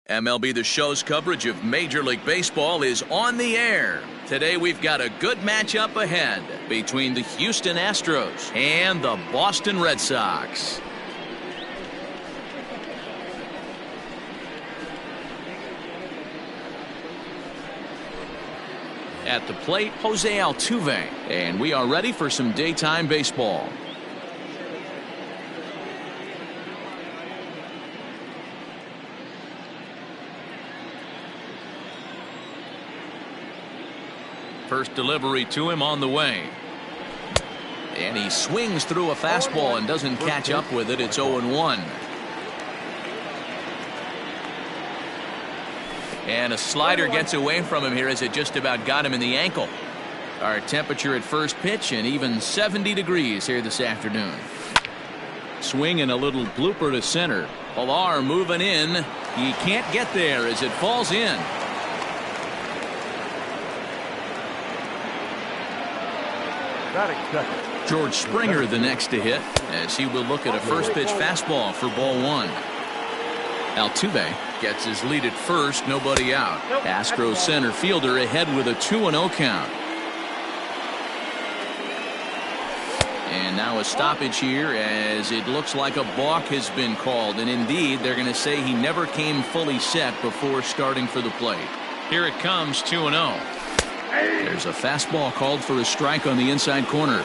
MLB The Show's coverage of Major League Baseball is on the air. Today we've got a good matchup ahead between the Houston Astros and the Boston Red Sox. At the plate, Jose Altuve, and we are ready for some daytime baseball. First delivery to him on the way. And he swings through a fastball and doesn't catch up with it. It's 0-1. And a slider gets away from him here as it just about got him in the ankle. Our temperature at first pitch and even 70 degrees here this afternoon. Swing and a little blooper to center. Pilar moving in. He can't get there as it falls in. George Springer the next to hit as he will look at a first pitch fastball for ball one. Altuve gets his lead at first, nobody out. Astros center fielder ahead with a 2-0 count. And now a stoppage here as it looks like a balk has been called, and indeed they're going to say he never came fully set before starting for the plate. Here it comes, 2-0. There's a fastball called for a strike on the inside corner.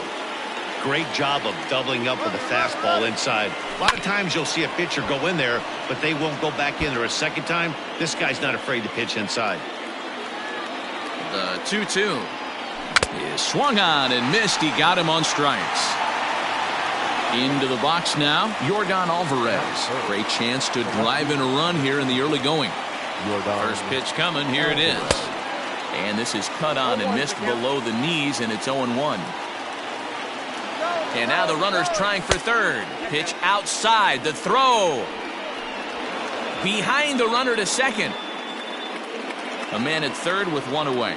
Great job of doubling up with a fastball inside. A lot of times you'll see a pitcher go in there, but they won't go back in there a second time. This guy's not afraid to pitch inside. The 2-2 is swung on and missed. He got him on strikes. Into the box now, Yordan Alvarez. Great chance to drive in a run here in the early going. First pitch coming. Here it is. And this is cut on and missed below the knees, and it's 0-1. And now the runner's trying for third. Pitch outside. The throw. Behind the runner to second. A man at third with one away.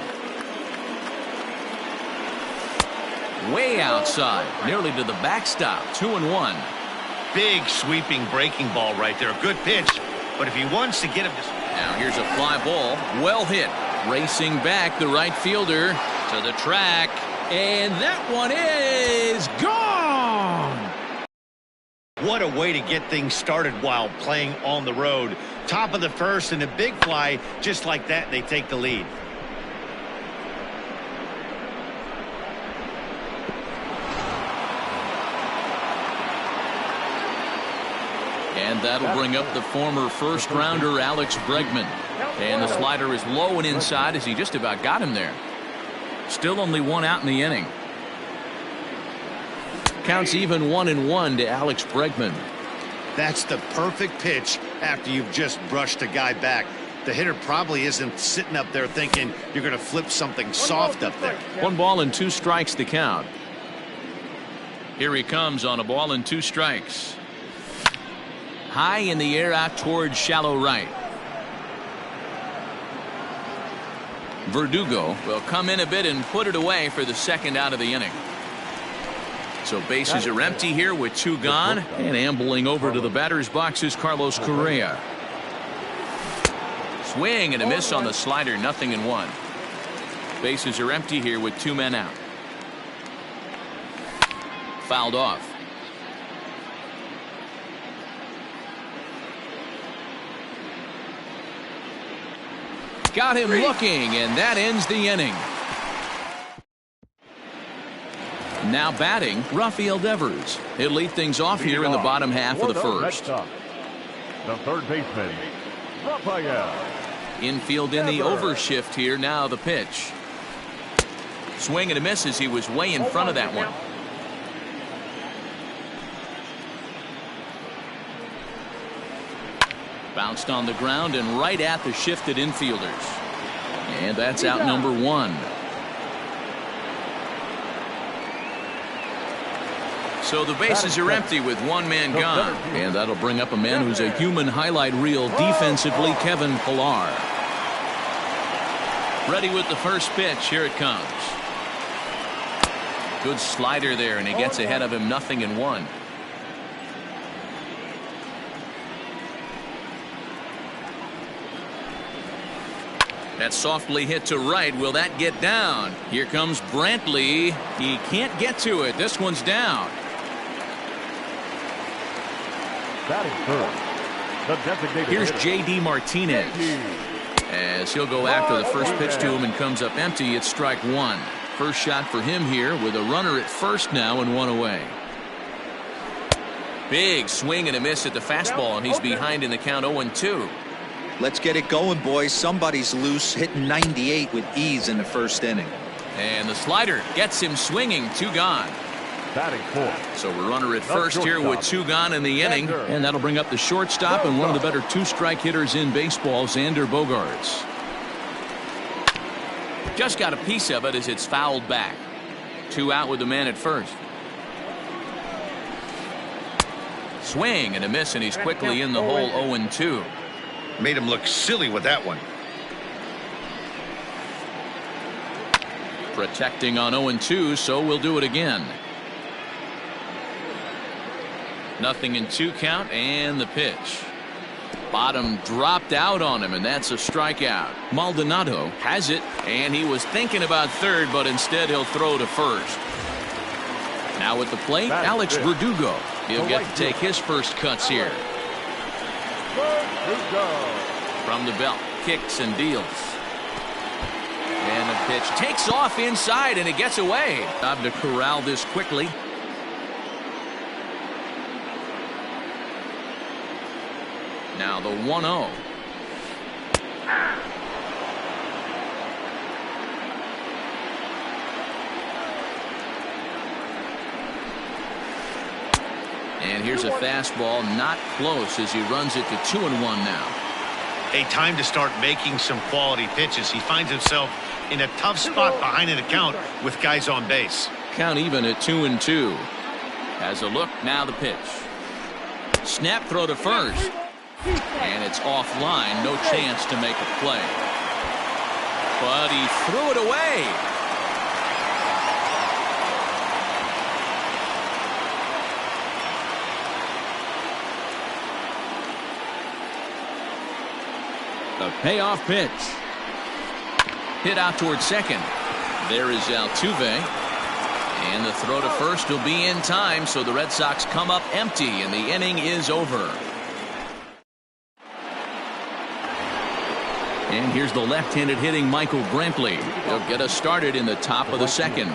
Way outside. Nearly to the backstop. 2-1. Big sweeping breaking ball right there. Good pitch. But if he wants to get him to... Now here's a fly ball. Well hit. Racing back the right fielder to the track. And that one is gone. What a way to get things started while playing on the road. Top of the first and a big fly. Just like that, they take the lead. And that'll bring up the former first rounder Alex Bregman. And the slider is low and inside as he just about got him there. Still only one out in the inning. Counts even 1-1 to Alex Bregman. That's the perfect pitch after you've just brushed a guy back. The hitter probably isn't sitting up there thinking you're going to flip something soft up there. 1 ball and 2 strikes to count. Here he comes on a ball and 2 strikes. High in the air out towards shallow right. Verdugo will come in a bit and put it away for the second out of the inning. So bases are empty here with 2 gone, and ambling over to the batter's box is Carlos Correa. Swing and a miss on the slider, 0-1. Bases are empty here with 2 men out. Fouled off. Got him looking, and that ends the inning. Now batting, Rafael Devers. He'll lead things off here in the bottom half of the first. The third baseman, Rafael. Infield in the overshift here. Now the pitch. Swing and a miss as he was way in front of that one. Bounced on the ground and right at the shifted infielders. And that's out number 1. So the bases are empty with 1 man gone. And that'll bring up a man who's a human highlight reel defensively, Kevin Pilar. Ready with the first pitch. Here it comes. Good slider there, and he gets ahead of him, 0-1. That's softly hit to right. Will that get down? Here comes Brantley. He can't get to it. This one's down. Batting third, the designated Here's hitter, J.D. Martinez. As he'll go after the first pitch to him and comes up empty. It's strike one. First shot for him here with a runner at first now and one away. Big swing and a miss at the fastball, and he's behind in the count 0-2. Let's get it going, boys. Somebody's loose, hitting 98 with ease in the first inning. And the slider gets him swinging. Two gone. batting fourth. So a runner at first here with two gone in the inning, and that'll bring up the shortstop and one of the better two-strike hitters in baseball, Xander Bogaerts. Just got a piece of it as it's fouled back. Two out with the man at first. Swing and a miss, and he's quickly in the hole. 0-2. Made him look silly with that one. Protecting on 0-2, so we'll do it again. Nothing in two count, and the pitch. Bottom dropped out on him, and that's a strikeout. Maldonado has it, and he was thinking about third, but instead he'll throw to first. Now at the plate, Alex Verdugo. He'll get to take his first cuts here. From the belt, kicks and deals. And the pitch takes off inside, and it gets away. Job to corral this quickly. Now the 1-0. And here's a fastball, not close, as he runs it to 2-1 now. A time to start making some quality pitches. He finds himself in a tough spot behind an account with guys on base. Count even at 2-2. Has a look, now the pitch. Snap throw to first. And it's offline, no chance to make a play. But he threw it away. A payoff pitch. Hit out towards second. There is Altuve. And the throw to first will be in time, so the Red Sox come up empty, and the inning is over. And here's the left-handed hitting Michael Brantley. He'll get us started in the top of the second.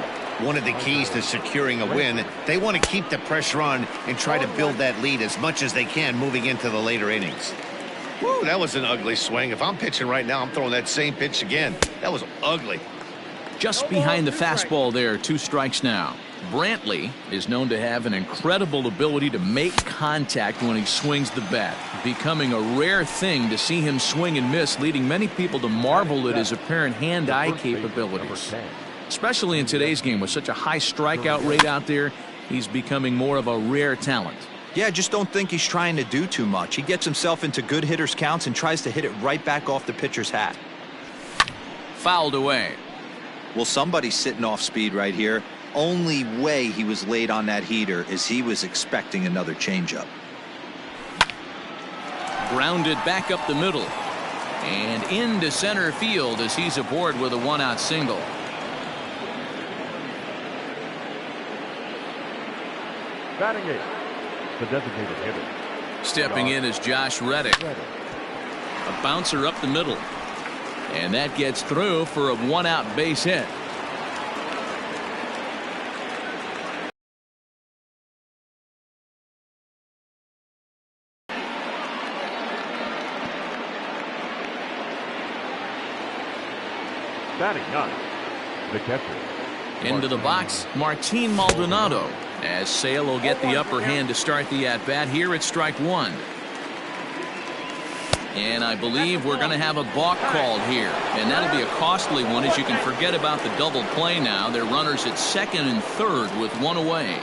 One of the keys to securing a win, they want to keep the pressure on and try to build that lead as much as they can moving into the later innings. Woo, that was an ugly swing. If I'm pitching right now, I'm throwing that same pitch again. That was ugly. Just behind the fastball there, 2 strikes now. Brantley is known to have an incredible ability to make contact when he swings the bat, becoming a rare thing to see him swing and miss, leading many people to marvel at his apparent hand-eye capabilities. Especially in today's game with such a high strikeout rate out there, he's becoming more of a rare talent. Yeah, I just don't think he's trying to do too much. He gets himself into good hitters' counts and tries to hit it right back off the pitcher's hat. Fouled away. Well, somebody's sitting off speed right here. Only way he was late on that heater is he was expecting another changeup. Grounded back up the middle. And into center field as he's aboard with a 1-out single. Batting eighth, the designated hitter. Stepping in is Josh Reddick. A bouncer up the middle. And that gets through for a 1-out base hit. Batting ninth, the catcher. Into the box, Martin Maldonado. As Sale will get the upper hand to start the at-bat here at strike one. And I believe we're going to have a balk called here. And that'll be a costly one, as you can forget about the double play now. They're runners at second and third with one away.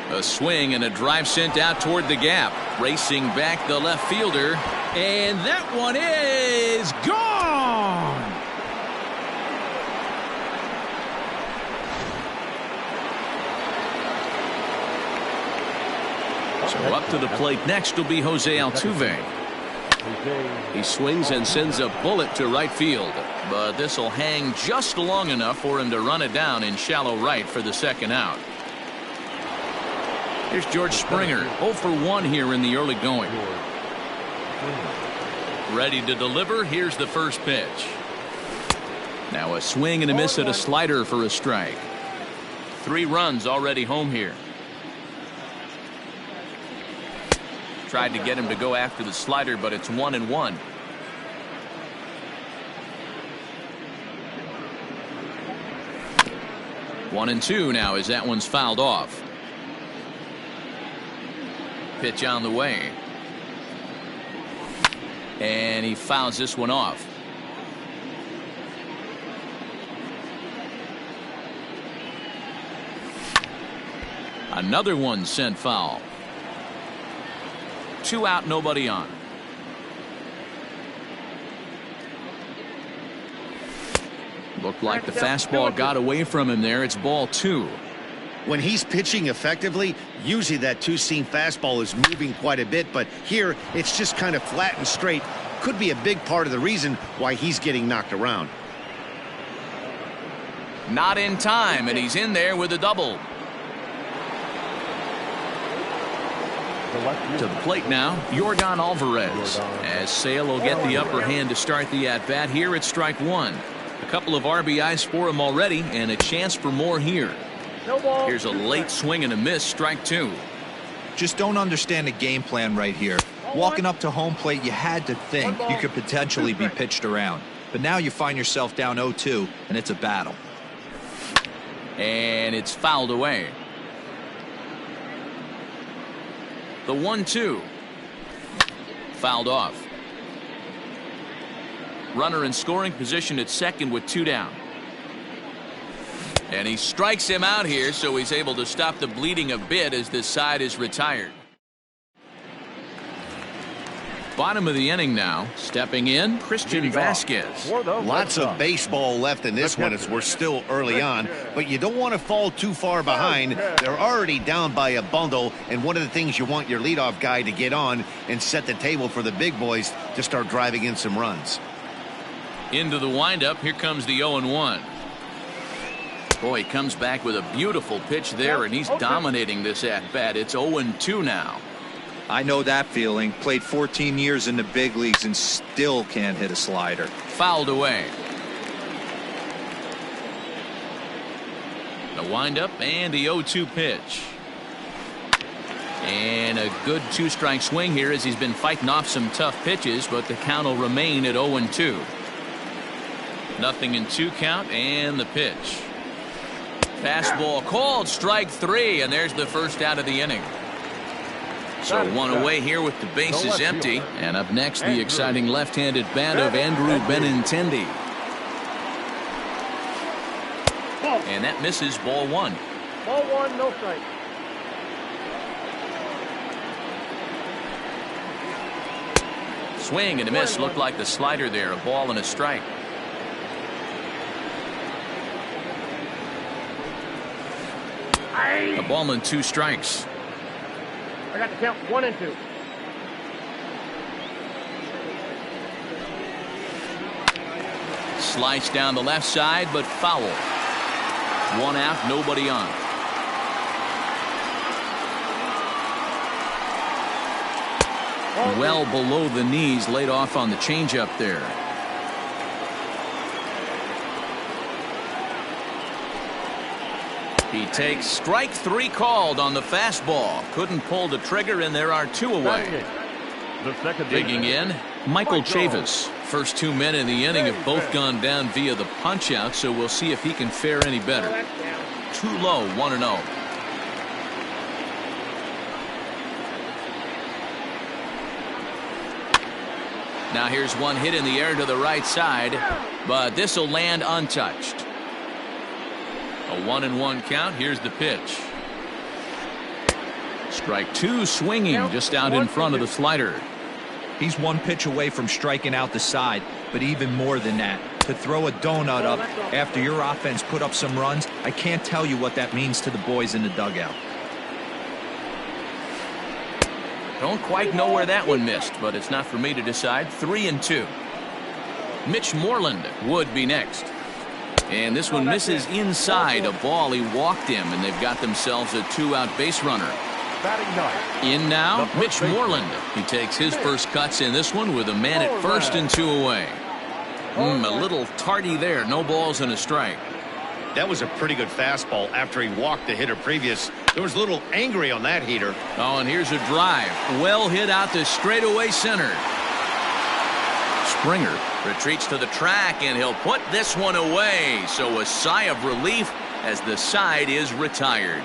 A swing and a drive sent out toward the gap. Racing back the left fielder. And that one is gone! So up to the plate next will be Jose Altuve. Routine. He swings and sends a bullet to right field, but this will hang just long enough for him to run it down in shallow right for the second out. Here's George Springer, 0 for 1 here in the early going. Ready to deliver. Here's the first pitch. Now a swing and a miss at a slider for a strike. 3 runs already home here. Tried to get him to go after the slider, but it's 1-1. One and two now as that one's fouled off. Pitch on the way. And he fouls this one off. Another one sent foul. 2 out, nobody on. Looked like the fastball got away from him there. It's ball 2. When he's pitching effectively, usually that two-seam fastball is moving quite a bit, but here it's just kind of flat and straight. Could be a big part of the reason why he's getting knocked around. Not in time, and he's in there with a double. To the plate now, Yordan Alvarez, as Sale will get the upper hand to start the at-bat here at strike 1. A couple of RBIs for him already, and a chance for more here. Here's a late swing and a miss, strike 2. Just don't understand the game plan right here. Walking up to home plate, you had to think you could potentially be pitched around. But now you find yourself down 0-2, and it's a battle. And it's fouled away. The 1-2. Fouled off. Runner in scoring position at second with 2 down. And he strikes him out here, so he's able to stop the bleeding a bit as this side is retired. Bottom of the inning now. Stepping in, Christian Vasquez. Lots of baseball left in this one as we're still early on, but you don't want to fall too far behind. They're already down by a bundle, and one of the things you want your leadoff guy to get on and set the table for the big boys to start driving in some runs. Into the windup. Here comes the 0-1. Boy, he comes back with a beautiful pitch there, and he's dominating this at-bat. It's 0-2 now. I know that feeling. Played 14 years in the big leagues and still can't hit a slider. Fouled away. The windup and the 0-2 pitch. And a good 2-strike swing here as he's been fighting off some tough pitches, but the count will remain at 0-2. Nothing in 2 count, and the pitch. Fastball called, strike 3, and there's the first out of the inning. So 1 away here with the bases empty. And up next, the exciting left-handed bat of Andrew Benintendi. And that misses, ball 1. Ball 1, no strike. Swing and a miss. Looked like the slider there. A ball and a strike. A ball and 2 strikes. I got to count 1 and 2. Slice down the left side, but foul. 1 out, nobody on. Well below the knees, laid off on the changeup there. He takes strike 3 called on the fastball. Couldn't pull the trigger, and there are 2 away. Digging in, Michael Chavis. First 2 men in the inning have both gone down via the punch-out, so we'll see if he can fare any better. Too low, 1-0. Now here's one hit in the air to the right side, but this will land untouched. A 1-1 count. Here's the pitch. Strike 2 swinging just out in front of the slider. He's 1 pitch away from striking out the side, but even more than that, to throw a donut up after your offense put up some runs, I can't tell you what that means to the boys in the dugout. Don't quite know where that one missed, but it's not for me to decide. 3-2. Mitch Moreland would be next. And this one misses inside a ball. He walked him, and they've got themselves a 2-out base runner. In now, Mitch Moreland. He takes his first cuts in this one with a man at first and 2 away. A little tardy there. No balls and a strike. That was a pretty good fastball after he walked the hitter previous. There was a little angry on that heater. Oh, and here's a drive. Well hit out to straightaway center. Springer retreats to the track, and he'll put this one away. So a sigh of relief as the side is retired.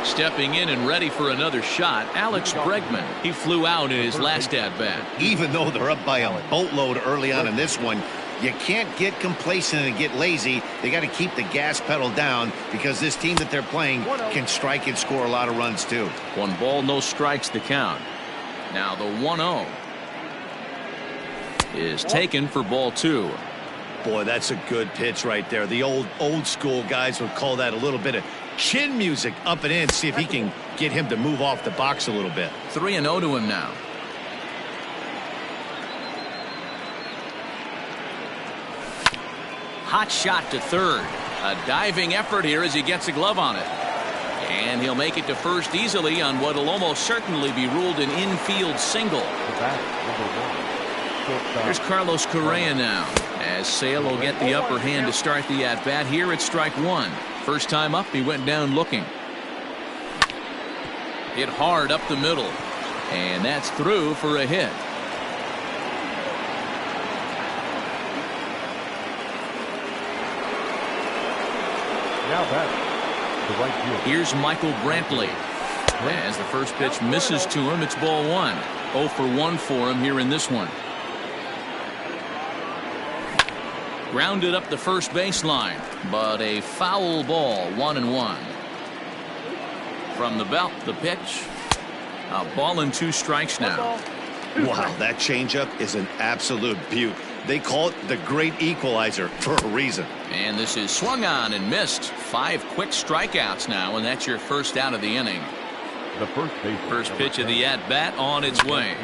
Stepping in and ready for another shot, Alex Bregman. He flew out in his last at-bat. Even though they're up by a boatload early on in this one, you can't get complacent and get lazy. They got to keep the gas pedal down because this team that they're playing can strike and score a lot of runs too. 1 ball, no strikes the count. Now the 1-0 is taken for ball 2. Boy, that's a good pitch right there. The old school guys would call that a little bit of chin music up and in. See if he can get him to move off the box a little bit. 3-0 to him now. Hot shot to third. A diving effort here as he gets a glove on it. And he'll make it to first easily on what will almost certainly be ruled an infield single. Here's Carlos Correa now, as Sale will get the upper hand to start the at-bat here at strike 1. First time up, he went down looking. Hit hard up the middle, and that's through for a hit. Now back. Here's Michael Brantley. As the first pitch misses to him, it's ball 1. 0 for 1 for him here in this one. Grounded up the first baseline, but a foul ball. 1-1. From the belt, the pitch. A ball and 2 strikes now. Wow, that changeup is an absolute beaut. They call it the great equalizer for a reason. And this is swung on and missed. 5 quick strikeouts now, and that's your first out of the inning. The first pitch of the at-bat on its way.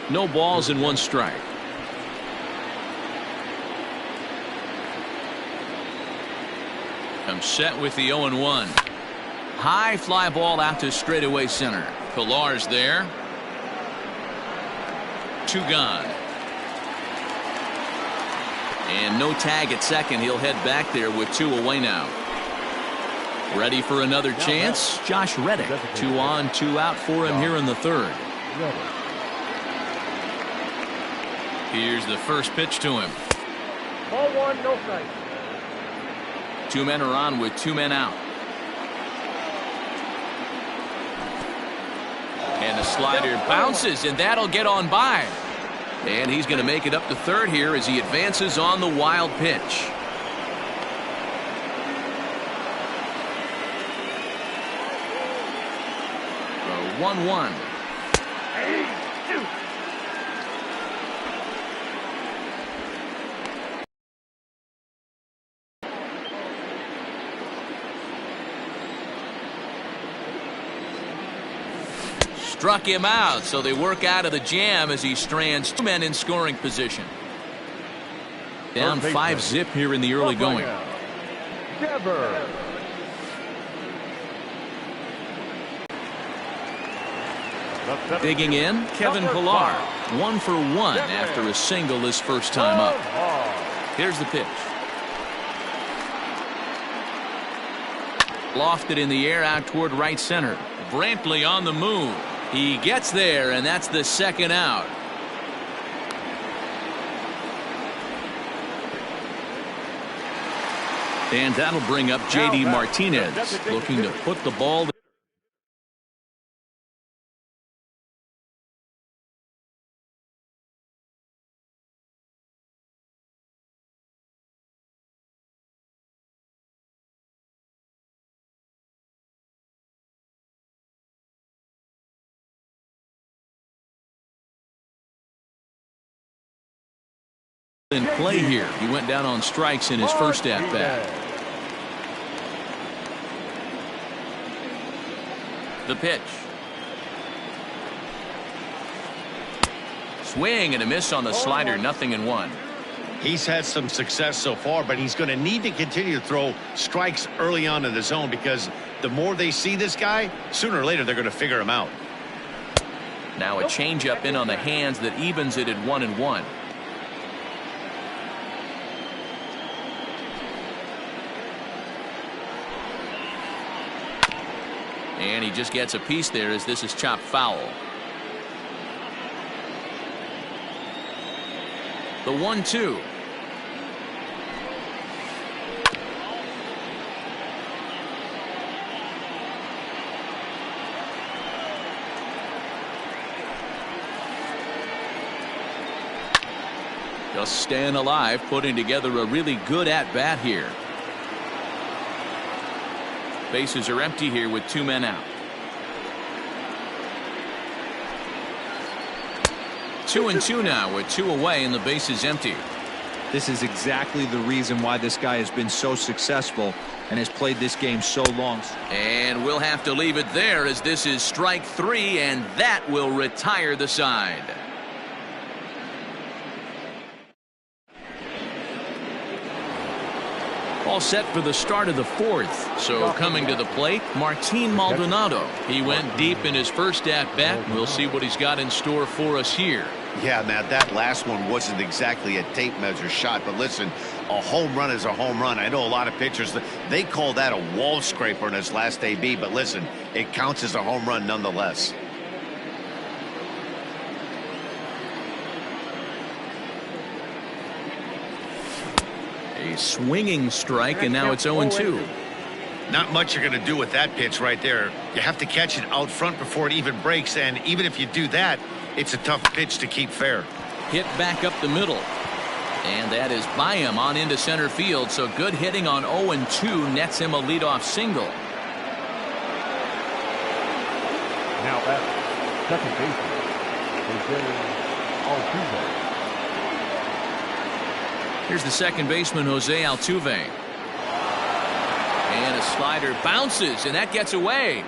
No balls and 1 strike. I'm set with the 0-1. High fly ball out to straightaway center. Pilar's there. 2 gone. And no tag at second. He'll head back there with 2 away now. Ready for another chance. Josh Reddick. 2 on, 2 out for him here in the 3rd. Here's the first pitch to him. Ball 1, no strike. 2 men are on with 2 men out. And the slider bounces, and that'll get on by. And he's going to make it up to 3rd here as he advances on the wild pitch. The 1-1. Struck him out, so they work out of the jam as he strands 2 men in scoring position. Down 5-zip here in the early going. Digging in, Kevin Pillar. 1 for 1 after a single his first time up. Here's the pitch. Lofted in the air out toward right center. Brantley on the move. He gets there, and that's the 2nd out. And that'll bring up J.D. Martinez, looking to put the ball. In play here. He went down on strikes in his first at bat. The pitch. Swing and a miss on the slider, 0-1. He's had some success so far, but he's going to need to continue to throw strikes early on in the zone because the more they see this guy, sooner or later they're going to figure him out. Now a changeup in on the hands that evens it at 1-1. And he just gets a piece there as this is chopped foul. The 1-2. Just staying alive, putting together a really good at-bat here. Bases are empty here with 2 men out. 2-2 now with 2 away and the base is empty. This is exactly the reason why this guy has been so successful and has played this game so long. And we'll have to leave it there as this is strike 3, and that will retire the side. All set for the start of the 4th. So coming to the plate, Martin Maldonado. He went deep in his first at-bat. We'll see what he's got in store for us here. Yeah, Matt, that last one wasn't exactly a tape measure shot, but listen, a home run is a home run. I know a lot of pitchers, they call that a wall scraper in his last AB, but listen, it counts as a home run nonetheless. A swinging strike, and now it's 0-2. Not much you're going to do with that pitch right there. You have to catch it out front before it even breaks, and even if you do that, it's a tough pitch to keep fair. Hit back up the middle. And that is by him on into center field, so good hitting on 0-2 nets him a leadoff single. Now at second baseman, Altuve. Here's the second baseman, Jose Altuve. And a slider bounces, and that gets away.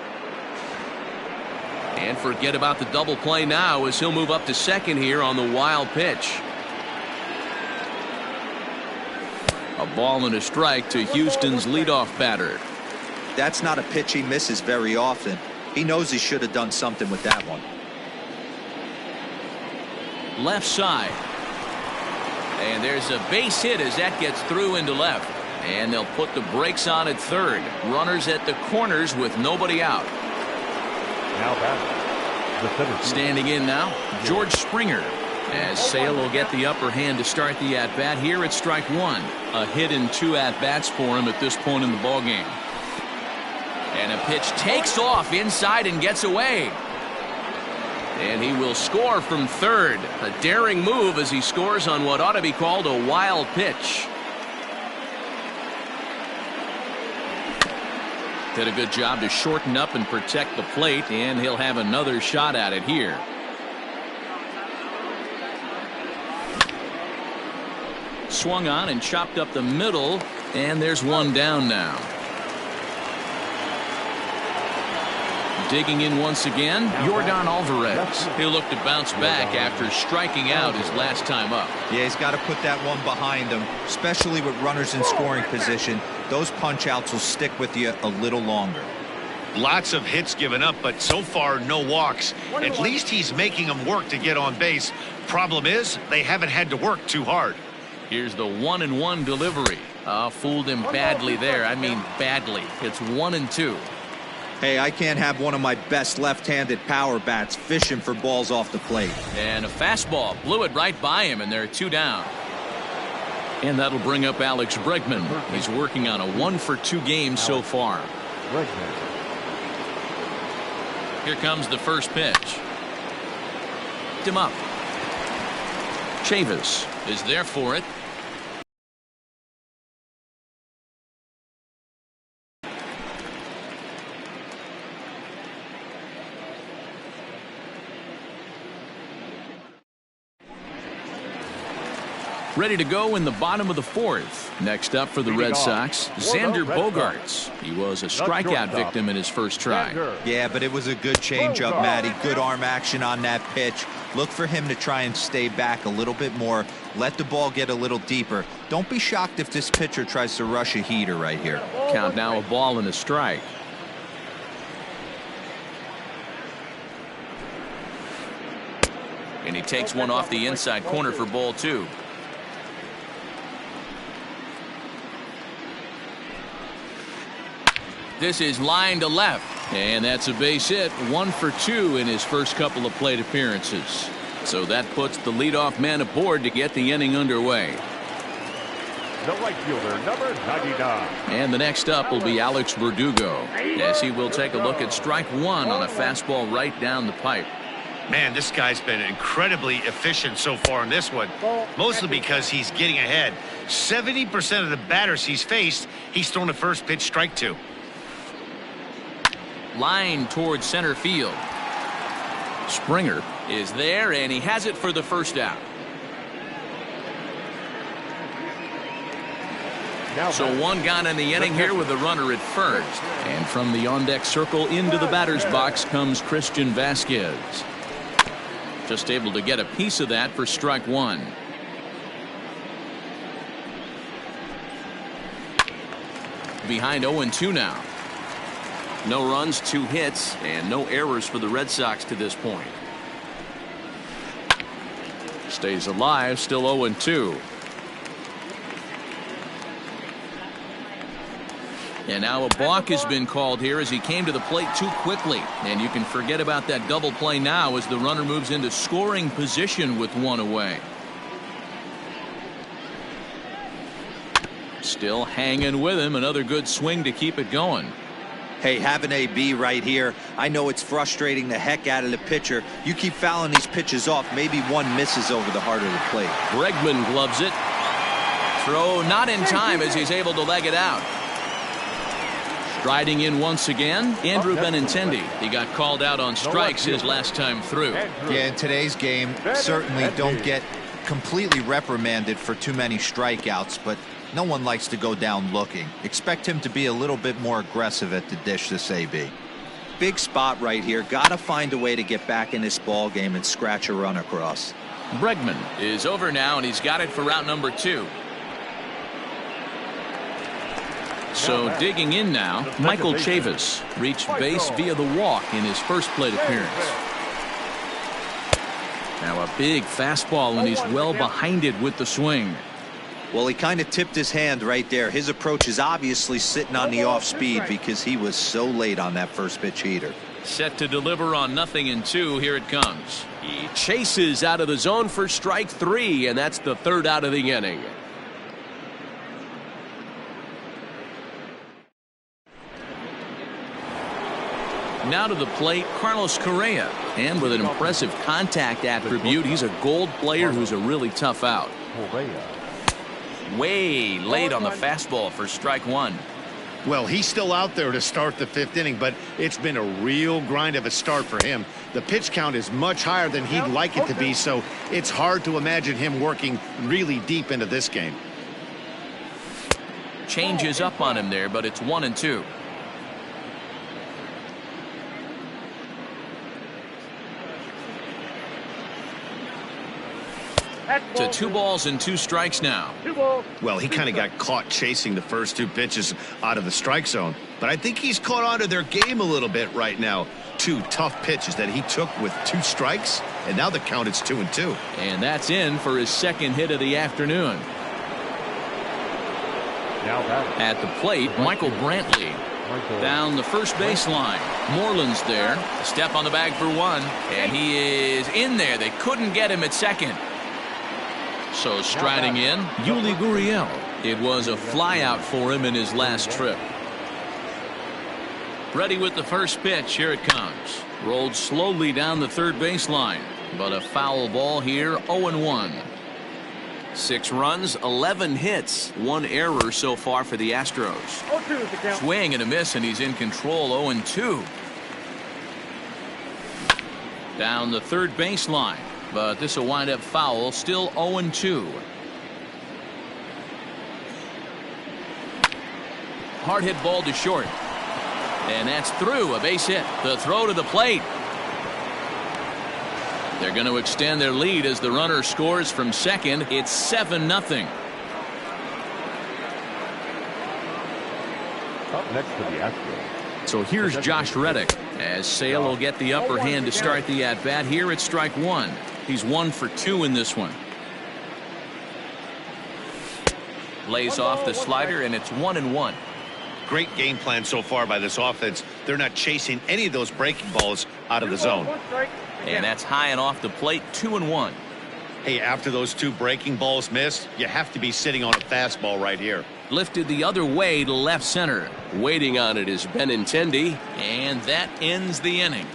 And forget about the double play now as he'll move up to second here on the wild pitch. A ball and a strike to Houston's leadoff batter. That's not a pitch he misses very often. He knows he should have done something with that one. Left side. And there's a base hit as that gets through into left. And they'll put the brakes on at third. Runners at the corners with nobody out. Now batting, the center field. Standing in now, George Springer. As Sale will get the upper hand to start the at-bat here at strike 1. A hit in 2 at-bats for him at this point in the ballgame. And a pitch takes off inside and gets away. And he will score from third. A daring move as he scores on what ought to be called a wild pitch. Did a good job to shorten up and protect the plate, and he'll have another shot at it here. Swung on and chopped up the middle, and there's one down now. Digging in once again, Yordan Alvarez. He'll look to bounce back after striking out his last time up. Yeah, he's got to put that one behind him, especially with runners in scoring position. Those punch-outs will stick with you a little longer. Lots of hits given up, but so far no walks. At least he's making them work to get on base. Problem is, they haven't had to work too hard. Here's the 1-1 delivery. Fooled him badly there. I mean badly. It's 1-2. Hey, I can't have one of my best left-handed power bats fishing for balls off the plate. And a fastball blew it right by him, and there are 2 down. And that'll bring up Alex Bregman. He's working on a 1-for-2 game so far. Here comes the first pitch. Him up. Chavis is there for it. Ready to go in the bottom of the fourth. Next up for the Red Sox, Xander Bogaerts. He was a strikeout victim in his first try. Yeah, but it was a good changeup, Matty. Good arm action on that pitch. Look for him to try and stay back a little bit more. Let the ball get a little deeper. Don't be shocked if this pitcher tries to rush a heater right here. Count now, a ball and a strike. And he takes one off the inside corner for ball 2. This is line to left, and that's a base hit. 1 for 2 in his first couple of plate appearances. So that puts the leadoff man aboard to get the inning underway. The right fielder, number 99. And the next up will be Alex Verdugo, as he will take a look at strike 1 on a fastball right down the pipe. Man, this guy's been incredibly efficient so far in this one, mostly because he's getting ahead. 70% of the batters he's faced, he's thrown a first pitch strike to. Line towards center field. Springer is there, and he has it for the first out. So one gone in the inning here with a runner at first. And from the on-deck circle into the batter's box comes Christian Vasquez. Just able to get a piece of that for strike 1. Behind 0-2 now. No runs, 2 hits, and no errors for the Red Sox to this point. Stays alive, still 0-2. And now a balk has been called here as he came to the plate too quickly. And you can forget about that double play now as the runner moves into scoring position with 1 away. Still hanging with him. Another good swing to keep it going. Hey, have an AB right here. I know it's frustrating the heck out of the pitcher. You keep fouling these pitches off, maybe one misses over the heart of the plate. Bregman gloves it. Throw not in time as he's able to leg it out. Striding in once again, Andrew Benintendi. He got called out on strikes his last time through. Yeah, in today's game, certainly don't get completely reprimanded for too many strikeouts, but no one likes to go down looking. Expect him to be a little bit more aggressive at the dish this AB. Big spot right here. Got to find a way to get back in this ball game and scratch a run across. Bregman is over now, and he's got it for route number 2. So digging in now, Michael Chavis reached base via the walk in his first plate appearance. Now a big fastball, and he's well behind it with the swing. Well, he kind of tipped his hand right there. His approach is obviously sitting on the off speed because he was so late on that first pitch heater. Set to deliver on 0-2. Here it comes. He chases out of the zone for strike 3, and that's the 3rd out of the inning. Now to the plate, Carlos Correa. And with an impressive contact attribute, he's a gold player who's a really tough out. Way late on the fastball for strike 1. Well, he's still out there to start the 5th inning, but it's been a real grind of a start for him. The pitch count is much higher than he'd like it to be, so it's hard to imagine him working really deep into this game. Changes up on him there, but it's 1-2. To 2 balls and 2 strikes now. Well, he kind of got caught chasing the first 2 pitches out of the strike zone, but I think he's caught on to their game a little bit right now. 2 tough pitches that he took with 2 strikes, and now the count is 2-2. And that's in for his 2nd hit of the afternoon. At the plate, Michael Brantley. Down the first baseline. Moreland's there. Step on the bag for 1, and he is in there. They couldn't get him at second. So striding in, Yuli Gurriel. It was a flyout for him in his last trip. Ready with the first pitch. Here it comes. Rolled slowly down the third baseline, but a foul ball here. 0-1. 6 runs, 11 hits, 1 error so far for the Astros. Swing and a miss, and he's in control. 0-2. Down the third baseline. But this will wind up foul. Still 0-2. Hard hit ball to short. And that's through. A base hit. The throw to the plate. They're going to extend their lead as the runner scores from second. It's 7-0. Up next to the Astros. So here's Josh Reddick as Sale will get the upper hand to start the at-bat. Here it's strike one. He's 1 for 2 in this one. Lays off the slider, and it's 1-1. Great game plan so far by this offense. They're not chasing any of those breaking balls out of the zone. And that's high and off the plate. 2-1. Hey, after those 2 breaking balls missed, you have to be sitting on a fastball right here. Lifted the other way to left center. Waiting on it is Benintendi, and that ends the inning.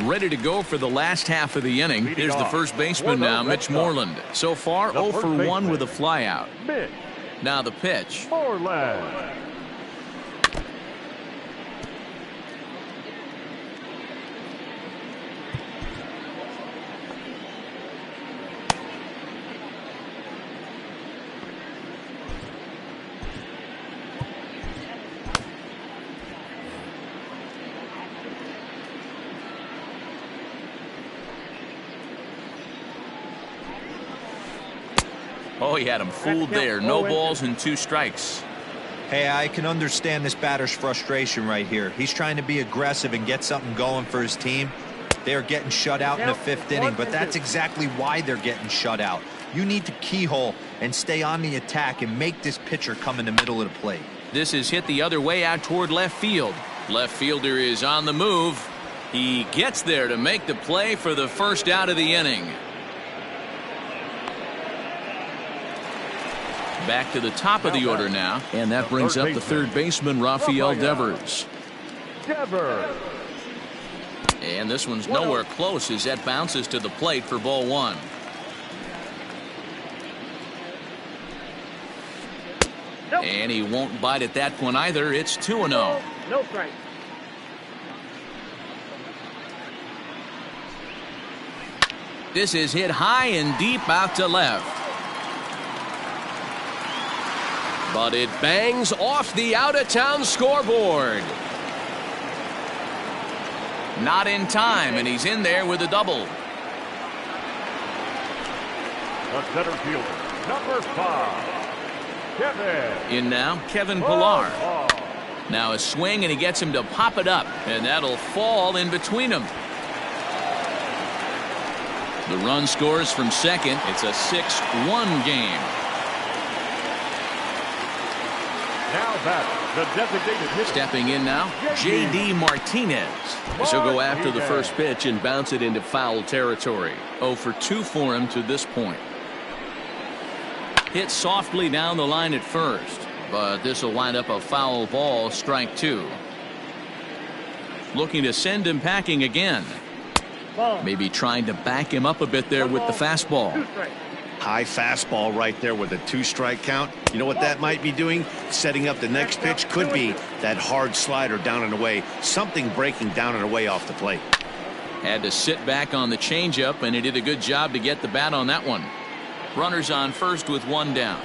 Ready to go for the last half of the inning. Here's the first baseman now, Mitch Moreland. So far, 0 for 1 with a flyout. Now the pitch. Moreland. Oh, he had him fooled there. No balls and 2 strikes. Hey, I can understand this batter's frustration right here. He's trying to be aggressive and get something going for his team. They're getting shut out in the 5th inning, but that's exactly why they're getting shut out. You need to keyhole and stay on the attack and make this pitcher come in the middle of the plate. This is hit the other way out toward left field. Left fielder is on the move. He gets there to make the play for the first out of the inning. Back to the top of the order now, and that brings up the third baseman, Rafael Devers. And this one's nowhere close as that bounces to the plate for ball 1. And he won't bite at that one either. It's 2-0. No strike. This is hit high and deep out to left. But it bangs off the out-of-town scoreboard. Not in time, and he's in there with a double. The center fielder, number 5, Kevin. In now, Kevin Pillar. Now a swing, and he gets him to pop it up, and that'll fall in between them. The run scores from second. It's a 6-1 game. Now back, the designated hitter. Stepping in now, J.D. Martinez. He'll go after the first pitch and bounce it into foul territory. 0 for 2 for him to this point. Hit softly down the line at first, but this will wind up a foul ball, strike 2. Looking to send him packing again. Maybe trying to back him up a bit there with the fastball. High fastball right there with a 2-strike count. You know what that might be doing? Setting up the next pitch. Could be that hard slider down and away. Something breaking down and away off the plate. Had to sit back on the changeup, and he did a good job to get the bat on that one. Runners on first with 1 down.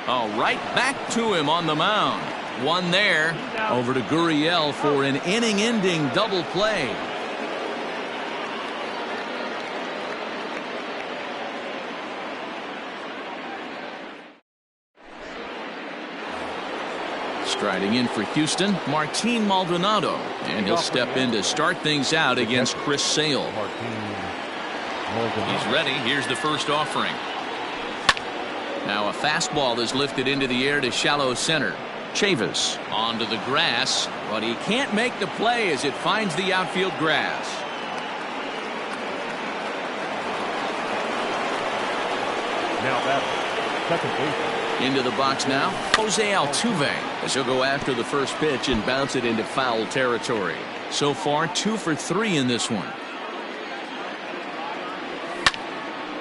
Oh, right back to him on the mound. 1 there. Over to Gurriel for an inning-ending double play. Striding in for Houston, Martin Maldonado, and he'll step in to start things out against Chris Sale. He's ready. Here's the first offering. Now a fastball is lifted into the air to shallow center. Chavis onto the grass, but he can't make the play as it finds the outfield grass. Now back, second baseman. Into the box now, Jose Altuve, as he'll go after the first pitch and bounce it into foul territory. So far, 2 for 3 in this one.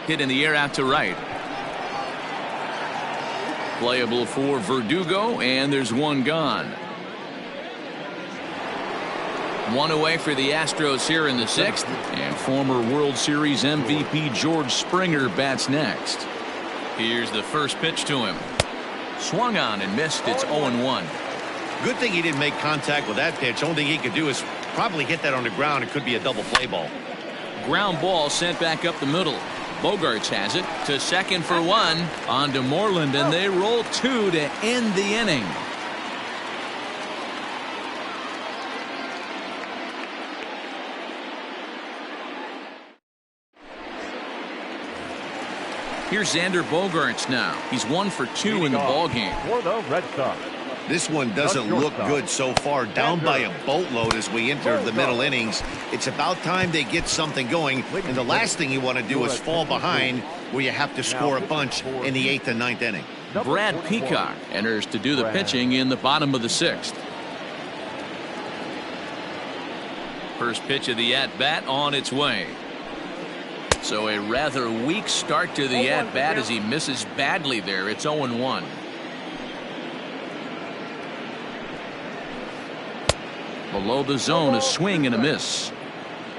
Hit in the air out to right. Playable for Verdugo, and there's 1 gone. One away for the Astros here in the 6th, and former World Series MVP George Springer bats next. Here's the first pitch to him. Swung on and missed. It's 0-1. Good thing he didn't make contact with that pitch. Only thing he could do is probably hit that on the ground. It could be a double play ball. Ground ball sent back up the middle. Bogarts has it to second for one. On to Moreland, and they roll two to end the inning. Here's Xander Bogaerts now. He's 1 for 2 in the ballgame. For the Red Sox. This one doesn't look good so far. Down by a boatload as we enter the middle innings. It's about time they get something going. And the last thing you want to do is fall behind where you have to score a bunch in the 8th and 9th inning. Brad Peacock enters to do the pitching in the bottom of the 6th. First pitch of the at-bat on its way. So a rather weak start to the at-bat as he misses badly there. It's 0-1. Below the zone, a swing and a miss.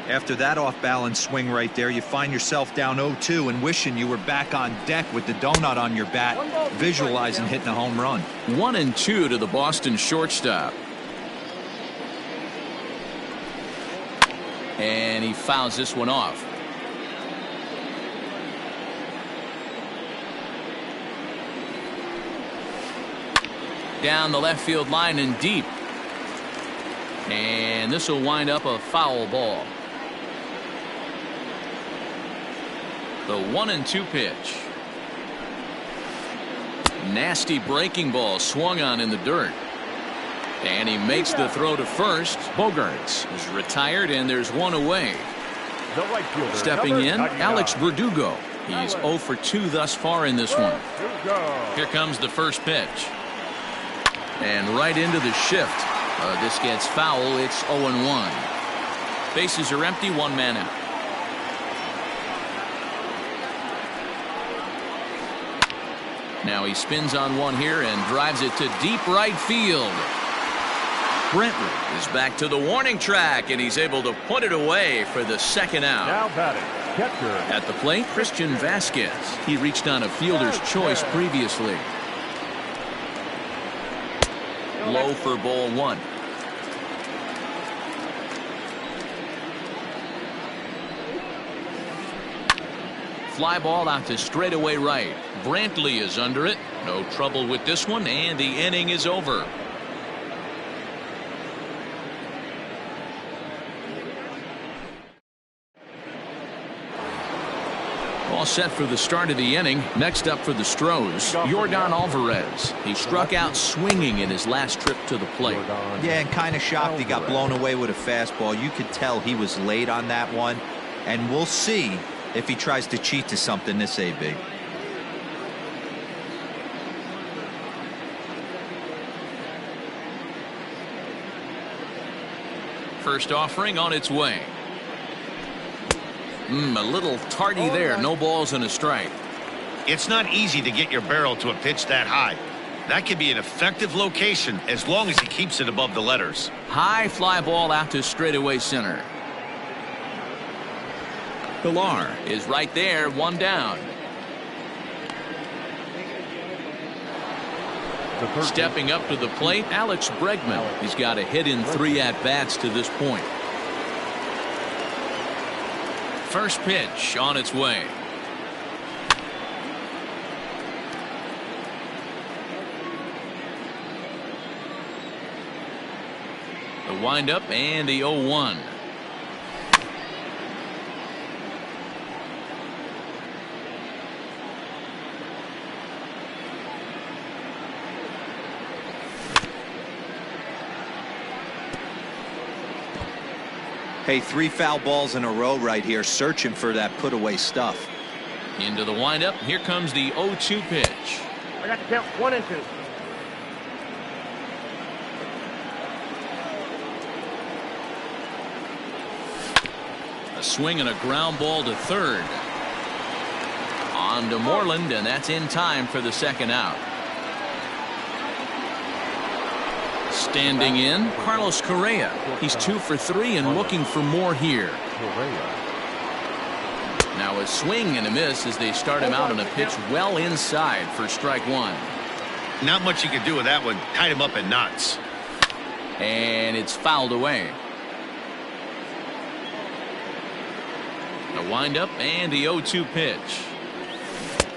After that off-balance swing right there, you find yourself down 0-2 and wishing you were back on deck with the donut on your bat, visualizing hitting a home run. 1-2 to the Boston shortstop. And he fouls this one off. Down the left field line and deep. And this will wind up a foul ball. The 1-2 pitch. Nasty breaking ball swung on in the dirt. And he makes the throw to first. Bogarts is retired, and there's one away. Stepping in, Alex Verdugo. He's 0 for 2 thus far in this one. Here comes the first pitch. And right into the shift. This gets foul. It's 0-1. Bases are empty. 1 man out. Now he spins on one here and drives it to deep right field. Brentwood is back to the warning track, and he's able to put it away for the second out. Now batting, catcher. At the plate, Christian Vasquez. He reached on a fielder's choice previously. Low for ball 1. Fly ball out to straightaway right. Brantley is under it. No trouble with this one, and the inning is over. All set for the start of the inning. Next up for the Stros, Yordan Alvarez. He struck out swinging in his last trip to the plate. Yeah, and kind of shocked he got blown away with a fastball. You could tell he was late on that one, and we'll see if he tries to cheat to something this AB. First offering on its way. A little tardy there. No balls and a strike. It's not easy to get your barrel to a pitch that high. That could be an effective location as long as he keeps it above the letters. High fly ball out to straightaway center. Pilar is right there. 1 down. Stepping up to the plate, Alex Bregman. He's got a hit in 3 at-bats to this point. First pitch on its way. The windup and the 0-1. Hey, 3 foul balls in a row right here, searching for that put away stuff. Into the windup. Here comes the 0-2 pitch. I got to count 1 and 2. A swing and a ground ball to third. On to Moreland, and that's in time for the second out. Standing in, Carlos Correa. He's 2 for 3 and looking for more here. Now a swing and a miss as they start him out on a pitch well inside for strike 1. Not much you can do with that one. Tied him up in knots. And it's fouled away. The windup and the 0-2 pitch.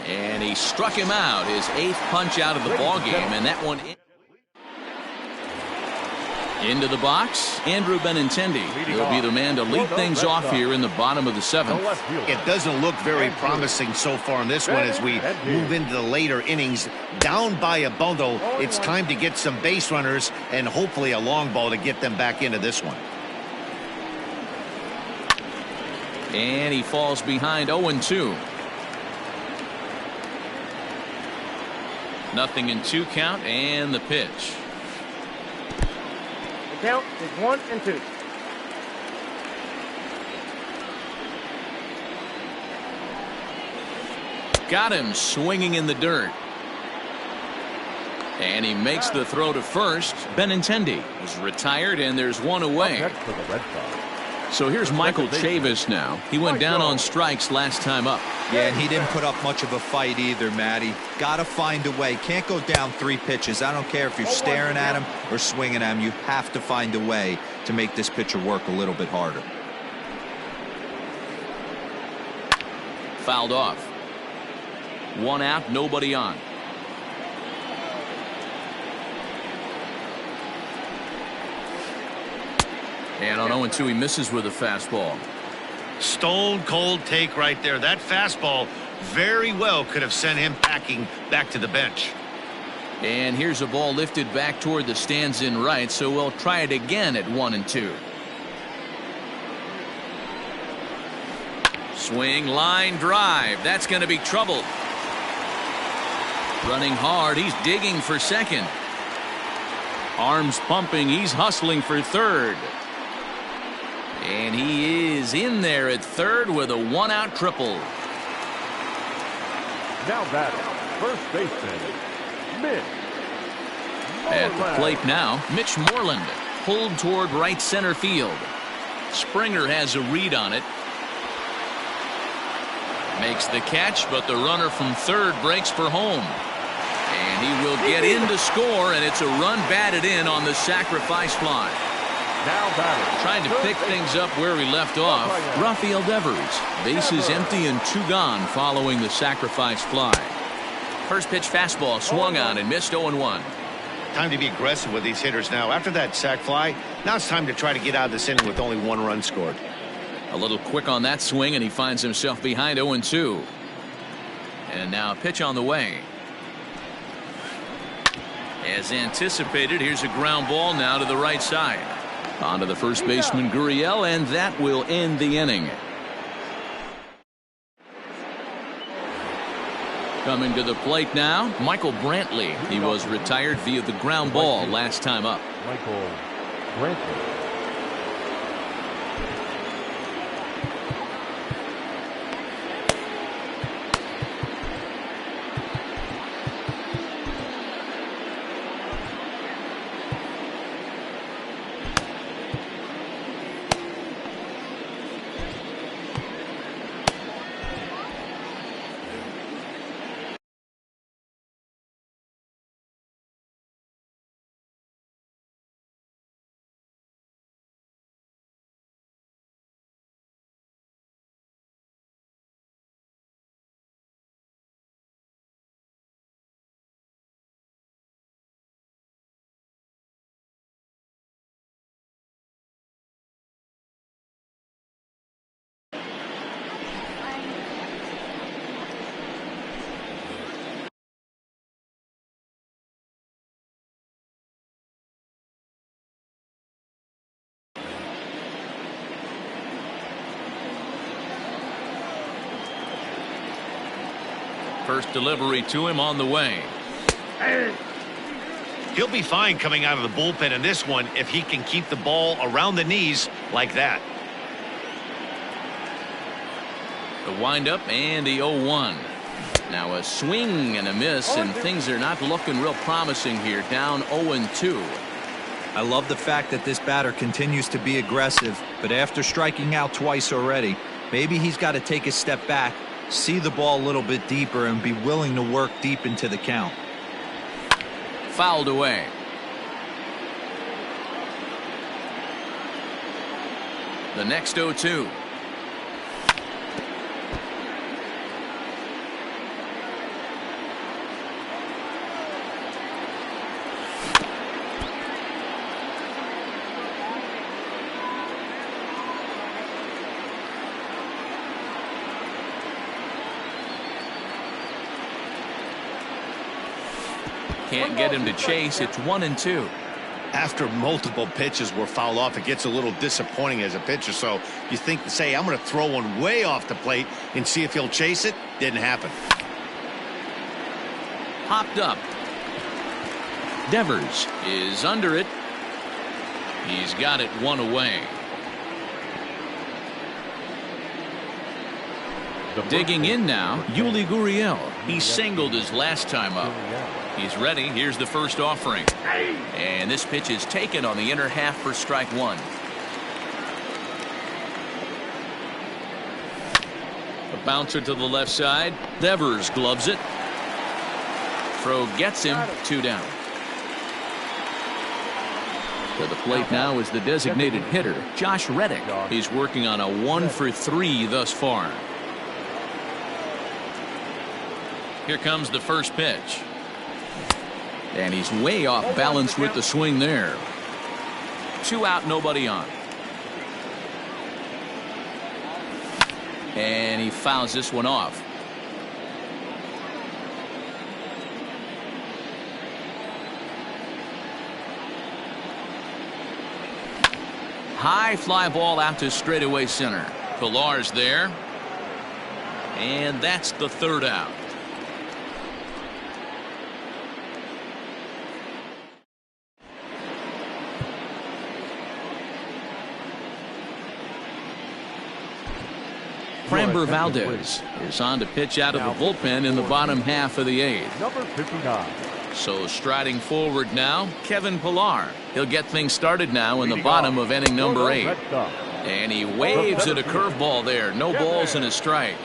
And he struck him out, his 8th punch out of the ball game, and that one into the box. Andrew Benintendi will be the man to lead things off here in the bottom of the 7th. It doesn't look very promising so far in this one as we move into the later innings. Down by a bundle, it's time to get some base runners and hopefully a long ball to get them back into this one. And he falls behind 0-2. Nothing in 2 count and the pitch. The count is 1-2. Got him swinging in the dirt. And he makes the throw to first. Benintendi is retired and there's one away. Next for the Red Sox. So here's Michael Chavis now. He went down on strikes last time up. Yeah, and he didn't put up much of a fight either, Matty. Got to find a way. Can't go down 3 pitches. I don't care if you're staring at him or swinging at him. You have to find a way to make this pitcher work a little bit harder. Fouled off. 1 out, nobody on. And on 0-2, he misses with a fastball. Stone cold take right there. That fastball very well could have sent him packing back to the bench. And here's a ball lifted back toward the stands in right, so we'll try it again at 1-2. Swing, line drive. That's going to be trouble. Running hard. He's digging for second. Arms pumping. He's hustling for third. And he is in there at third with a 1-out triple. Now batting, first baseman, Mitch At the plate now, Mitch Moreland pulled toward right center field. Springer has a read on it. Makes the catch, but the runner from third breaks for home. And he will get in to score, and it's a run batted in on the sacrifice fly. now batting. Trying to pick things up where he left off. Rafael Devers, bases empty and 2 gone following the sacrifice fly. First pitch fastball swung on and missed 0-1. Time to be aggressive with these hitters now. After that sac fly, now it's time to try to get out of this inning with only 1 run scored. A little quick on that swing, and he finds himself behind 0-2. And now a pitch on the way. As anticipated, here's a ground ball now to the right side. On to the first baseman, Gurriel, and that will end the inning. Coming to the plate now, Michael Brantley. He was retired via the ground ball last time up. Michael Brantley. First delivery to him on the way. He'll be fine coming out of the bullpen in this one if he can keep the ball around the knees like that. The windup and the 0-1. Now a swing and a miss, and things are not looking real promising here. Down 0-2. I love the fact that this batter continues to be aggressive, but after striking out twice already, maybe he's got to take a step back, see the ball a little bit deeper, and be willing to work deep into the count. Fouled away. The next 0-2. Can't get him to chase. It's 1-2. After multiple pitches were fouled off, it gets a little disappointing as a pitcher. So you think to say, I'm going to throw one way off the plate and see if he'll chase it. Didn't happen. Popped up. Devers is under it. He's got it one away. Digging in now, Yuli Gurriel. He singled his last time up. He's ready. Here's the first offering. And this pitch is taken on the inner half for strike one. A bouncer to the left side. Devers gloves it. Throw gets him. 2 down. To the plate now is the designated hitter, Josh Reddick. He's working on a 1-for-3 thus far. Here comes the first pitch. And he's way off balance with the swing there. 2 out, nobody on. And he fouls this one off. High fly ball out to straightaway center. Pilar's there. And that's the 3rd out. Framber Valdez is on to pitch out of the bullpen in the bottom half of the 8th. Number 59. So striding forward now, Kevin Pillar. He'll get things started now in the bottom of inning number 8. And he waves at a curveball there. No balls and a strike.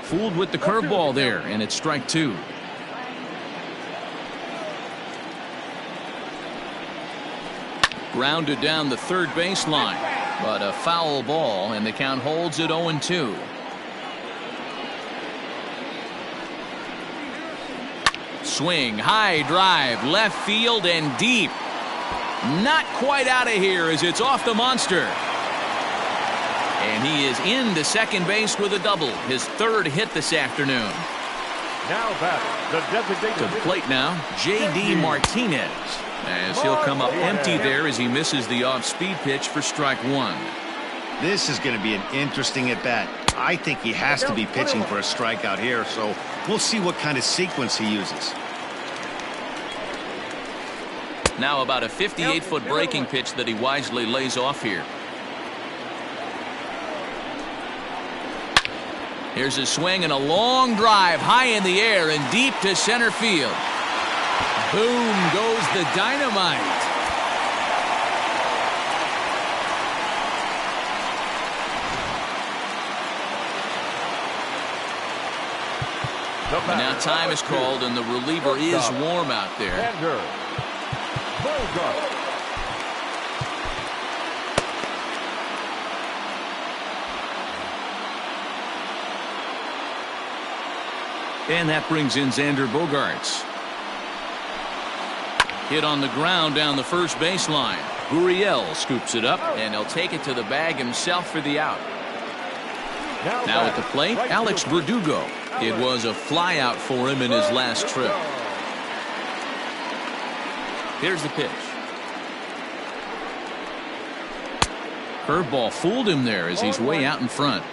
Fooled with the curveball there, and it's strike 2. Grounded down the third baseline, but a foul ball, and the count holds at 0-2. Swing, high drive, left field and deep. Not quite out of here as it's off the monster. And he is into second base with a double, his 3rd hit this afternoon. Now back, the designated to the plate now, J.D. Martinez, as he'll come up empty there as he misses the off-speed pitch for strike 1. This is going to be an interesting at-bat. I think he has to be pitching for a strikeout here, so we'll see what kind of sequence he uses. Now about a 58-foot breaking pitch that he wisely lays off here. Here's a swing and a long drive high in the air and deep to center field. Boom goes the dynamite. And now time is called and the reliever is warm out there. And that brings in Xander Bogaerts. Hit on the ground down the first baseline. Gurriel scoops it up, and he'll take it to the bag himself for the out. Now at the plate, Alex Verdugo. It was a fly out for him in his last trip. Here's the pitch. Curveball fooled him there as he's way out in front.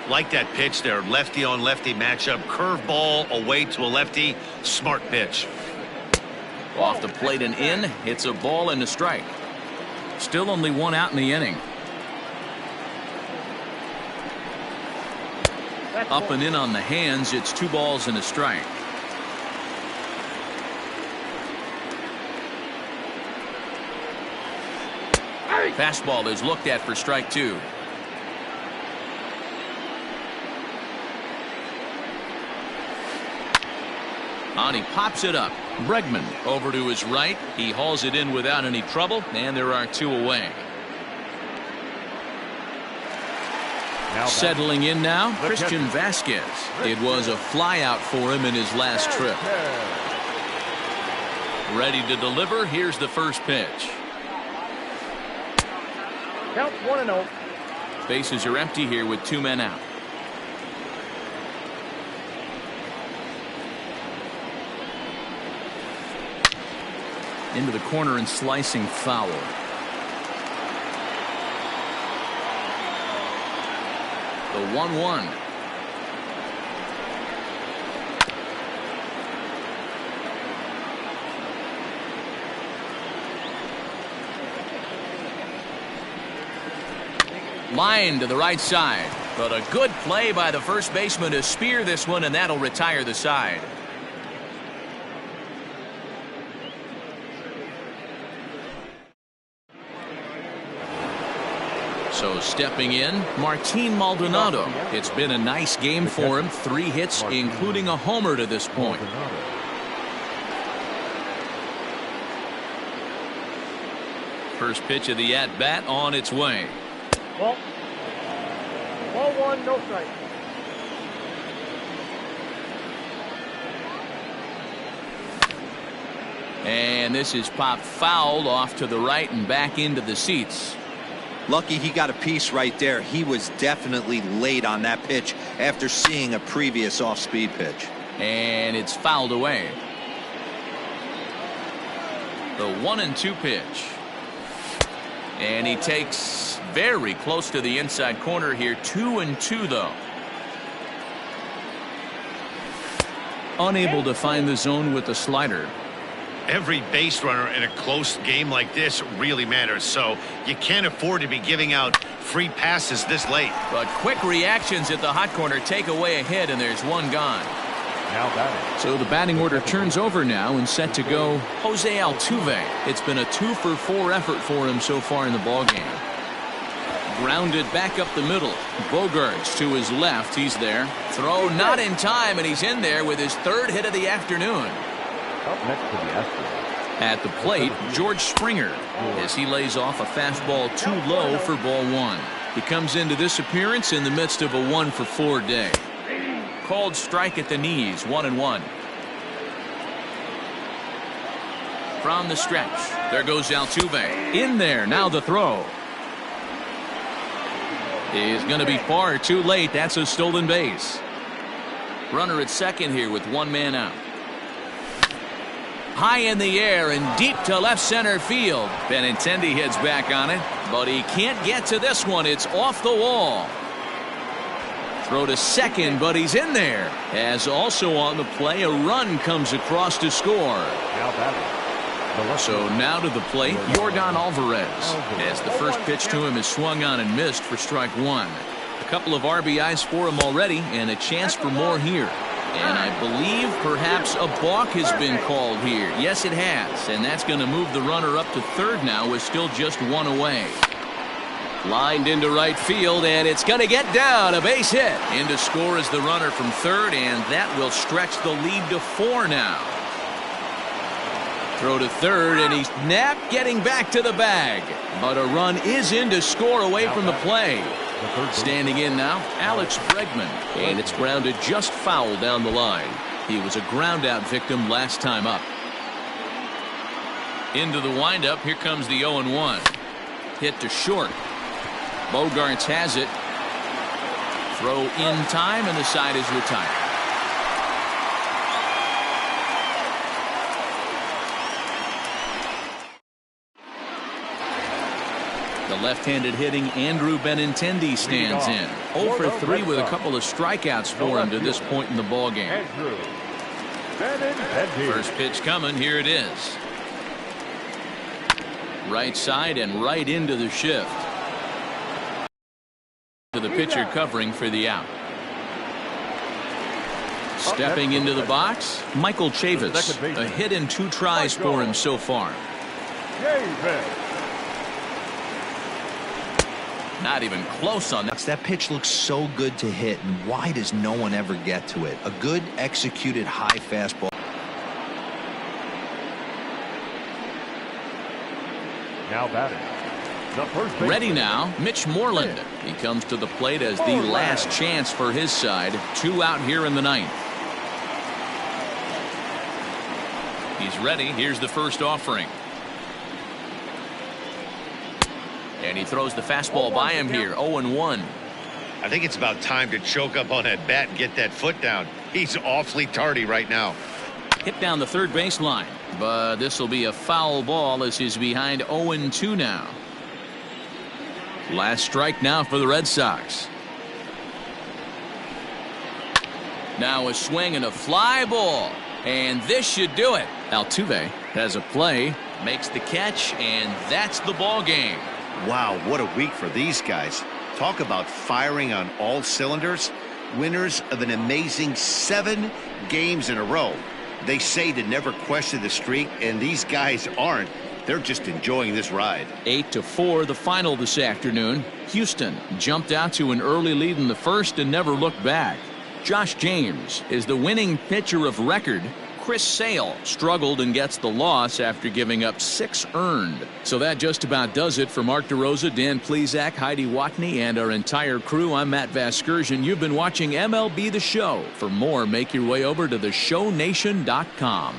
Like that pitch there, lefty on lefty matchup, curveball away to a lefty, smart pitch. Off the plate and in, it's a ball and a strike. Still only 1 out in the inning. Up and in on the hands. It's 2 balls and a strike. Fastball is looked at for strike 2. On he pops it up. Bregman over to his right. He hauls it in without any trouble, and there are 2 away. Settling in now, Christian Vasquez. It was a flyout for him in his last trip. Ready to deliver. Here's the first pitch. Count 1-0. Bases are empty here with 2 men out. Into the corner and slicing foul. The 1-1. Line to the right side, but a good play by the first baseman to spear this one, and that'll retire the side. So stepping in, Martin Maldonado. It's been a nice game for him. 3 hits, including a homer to this point. First pitch of the at-bat on its way. Ball 1, no strike. And this is popped foul off to the right and back into the seats. Lucky he got a piece right there. He was definitely late on that pitch after seeing a previous off-speed pitch. And it's fouled away. The 1-2 pitch. And he takes very close to the inside corner here. 2-2 though. Unable to find the zone with the slider. Every base runner in a close game like this really matters, so you can't afford to be giving out free passes this late. But quick reactions at the hot corner take away a hit, and there's 1 gone. Now batting. So the batting order turns over now and set to go Jose Altuve. It's been a 2-for-4 effort for him so far in the ballgame. Grounded back up the middle. Bogarts to his left. He's there. Throw not in time, and he's in there with his 3rd hit of the afternoon. Up next to the Astros. At the plate, George Springer, as he lays off a fastball too low for ball 1. He comes into this appearance in the midst of a 1-for-4 day. Called strike at the knees, 1-1. From the stretch, there goes Altuve. In there, now the throw. Is going to be far too late. That's a stolen base. Runner at second here with 1 man out. High in the air and deep to left center field. Benintendi heads back on it, but he can't get to this one. It's off the wall. Throw to second, but he's in there. As also on the play, a run comes across to score. Now batting. So now to the plate, Yordan Alvarez. As the first pitch to him is swung on and missed for strike 1. A couple of RBIs for him already, and a chance for more here. And I believe perhaps a balk has been called here. Yes, it has. And that's going to move the runner up to third now with still just 1 away. Lined into right field, and it's going to get down. A base hit. In to score is the runner from third, and that will stretch the lead to 4 now. Throw to third, and he's getting back to the bag. But a run is in to score away from the play. Standing in now, Alex Bregman, and it's grounded just foul down the line. He was a ground out victim last time up. Into the windup, here comes the 0-1. Hit to short. Bogarts has it. Throw in time, and the side is retired. The left-handed hitting Andrew Benintendi stands in. 0 for 3 with a couple of strikeouts for him to this point in the ballgame. First pitch coming. Here it is. Right side and right into the shift. To the pitcher covering for the out. Stepping into the box, Michael Chavis. A hit and 2 tries for him so far. Not even close on that. That pitch looks so good to hit, and why does no one ever get to it? A good executed high fastball. Now batting. The first baseman. Ready now, Mitch Moreland. He comes to the plate as the last chance for his side. 2 out here in the 9th. He's ready. Here's the first offering. And he throws the fastball by him here. 0-1. I think it's about time to choke up on that bat and get that foot down. He's awfully tardy right now. Hit down the third baseline, but this will be a foul ball as he's behind 0-2 now. Last strike now for the Red Sox. Now a swing and a fly ball, and this should do it. Altuve has a play, makes the catch, and that's the ball game. Wow, what a week for these guys. Talk about firing on all cylinders. Winners of an amazing 7 games in a row. They say to never question the streak, and these guys aren't. They're just enjoying this ride. 8-4 the final this afternoon. Houston jumped out to an early lead in the first and never looked back. Josh James is the winning pitcher of record. Chris Sale struggled and gets the loss after giving up 6 earned. So that just about does it for Mark DeRosa, Dan Plesac, Heidi Watney, and our entire crew. I'm Matt Vasgersian. You've been watching MLB The Show. For more, make your way over to theshownation.com.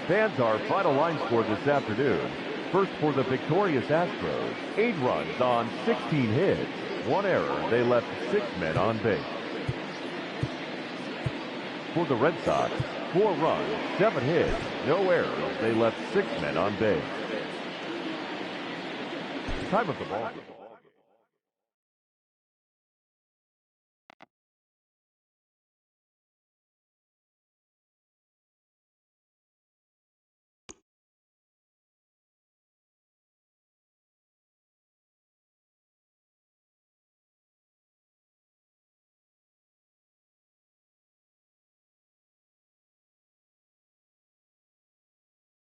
Fans, our final line score this afternoon. First for the victorious Astros, 8 runs on 16 hits. 1 error. They left 6 men on base. For the Red Sox, 4 runs, 7 hits, no errors. They left 6 men on base. Time of the ball.